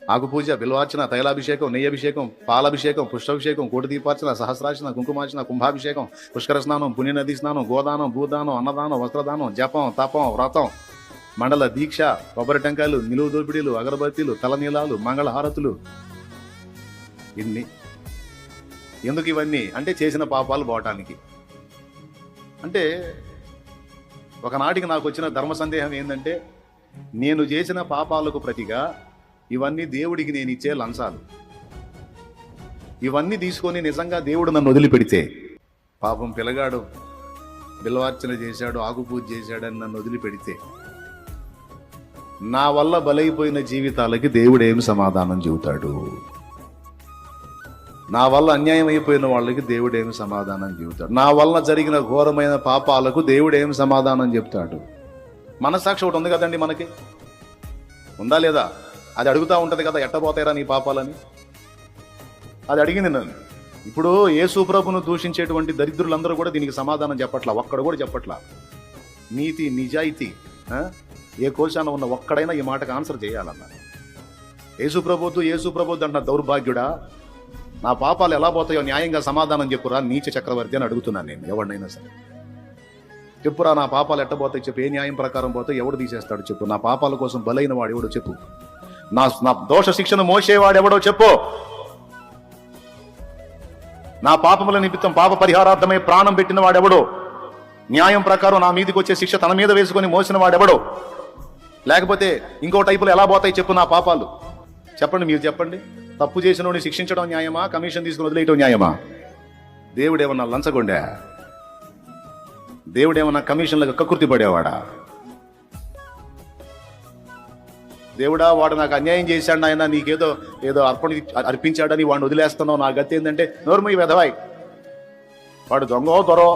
ఆకుపూజ, బిల్వార్చన, తైలాభిషేకం, నెయ్యభిషేకం, పాలాభిషేకం, పుష్పాభిషేకం, కోటి దీపార్చన, సహస్రార్చన, కుంకుమార్చన, కుంభాభిషేకం, పుష్కర స్నానం, పుణ్యనది స్నానం, గోదానం, భూదానం, అన్నదానం, వస్త్రదానం, జపం, తపం, వ్రతం, మండల దీక్ష, కొబ్బరి టెంకాయలు, నిలువు దోపిడీలు, అగరబత్తీలు, తలనీలాలు, మంగళహారతులు. ఇన్ని ఎందుకు ఇవన్నీ అంటే చేసిన పాపాలు పోవటానికి. అంటే ఒకనాటికి నాకు వచ్చిన ధర్మ సందేహం ఏంటంటే, నేను చేసిన పాపాలకు ప్రతిగా ఇవన్నీ దేవుడికి నేను ఇచ్చే లంచాలు. ఇవన్నీ తీసుకొని నిజంగా దేవుడు నన్ను వదిలిపెడితే, పాపం పిల్లగాడు బిల్వార్చన చేశాడు, ఆకుపూజ చేశాడని నన్ను వదిలిపెడితే, నా వల్ల బలైపోయిన జీవితాలకి దేవుడు ఏమి సమాధానం చెబుతాడు? నా వల్ల అన్యాయం అయిపోయిన వాళ్ళకి దేవుడు ఏమి సమాధానం చెబుతాడు? నా వల్ల జరిగిన ఘోరమైన పాపాలకు దేవుడు ఏమి సమాధానం చెప్తాడు? మనస్సాక్షి ఒకటి ఉంది కదండి మనకి, ఉందా లేదా? అది అడుగుతూ ఉంటుంది కదా, ఎట్టబోతాయిరా నీ పాపాలని. అది అడిగింది నన్ను. ఇప్పుడు యేసు ప్రభువును దూషించేటువంటి దరిద్రులందరూ కూడా దీనికి సమాధానం చెప్పట్లా, ఒక్కడు కూడా చెప్పట్లా. నీతి నిజాయితీ ఏ కోశాన ఉన్న ఒక్కడైనా ఈ మాటకు ఆన్సర్ చేయాలన్న. యేసు ప్రభువు అంటున్న దౌర్భాగ్యుడా, నా పాపాలు ఎలా పోతాయో న్యాయంగా సమాధానం చెప్పురా నీచ చక్రవర్తి అని అడుగుతున్నాను నేను. ఎవరినైనా సరే చెప్పురా, నా పాపాలు ఎట్టబోతాయి చెప్పు, ఏ న్యాయం ప్రకారం పోతే ఎవడు తీసేస్తాడు చెప్పు, నా పాపాల కోసం బలైన వాడు ఎవడో చెప్పు, నా దోష శిక్షను మోసేవాడు ఎవడో చెప్పు, నా పాపముల నిమిత్తం పాప పరిహారార్థమై ప్రాణం పెట్టిన వాడెవడో, న్యాయం ప్రకారం నా మీదకి వచ్చే శిక్ష తన మీద వేసుకొని మోసిన వాడెవడో, లేకపోతే ఇంకో టైపులో ఎలా పోతాయి చెప్పు నా పాపాలు? చెప్పండి, మీరు చెప్పండి. తప్పు చేసిన వాడిని శిక్షించడం న్యాయమా, కమిషన్ తీసుకుని వదిలేయటం న్యాయమా? దేవుడేమన్నా లంచగొండా? దేవుడేమన్నా కమిషన్లకు కకృతి పడేవాడా? దేవుడా, వాడు నాకు అన్యాయం చేశాడు ఆయన, నీకేదో ఏదో అర్పించాడని వాడిని వదిలేస్తున్నావు, నా గతి ఏంటంటే నోరుమయ్యి వెధవాయ్, వాడు దొంగో దొరో,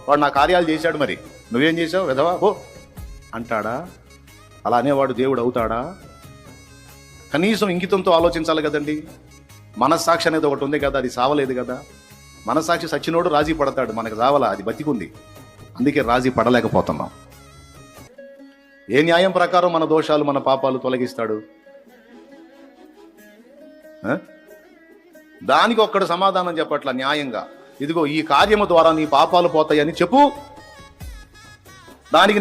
వాడు నా కార్యాలు చేశాడు, మరి నువ్వేం చేసావు వెధవా ఓ అంటాడా? అలా అనేవాడు దేవుడు అవుతాడా? కనీసం ఇంగితంతో ఆలోచించాలి కదండి. మనస్సాక్షి అనేది ఒకటి ఉంది కదా, అది సావలేదు కదా. మనస్సాక్షి సచ్చినోడు రాజీ పడతాడు, మనకు సావలా, అది బతికుంది, అందుకే రాజీ పడలేకపోతున్నాం. ఏ న్యాయం ప్రకారం మన దోషాలు మన పాపాలు తొలగిస్తాడు? దానికి ఒక్కడు సమాధానం చెప్పట్ల న్యాయంగా. ఇదిగో ఈ కార్యము ద్వారా నీ పాపాలు పోతాయని చెప్పు, దానికి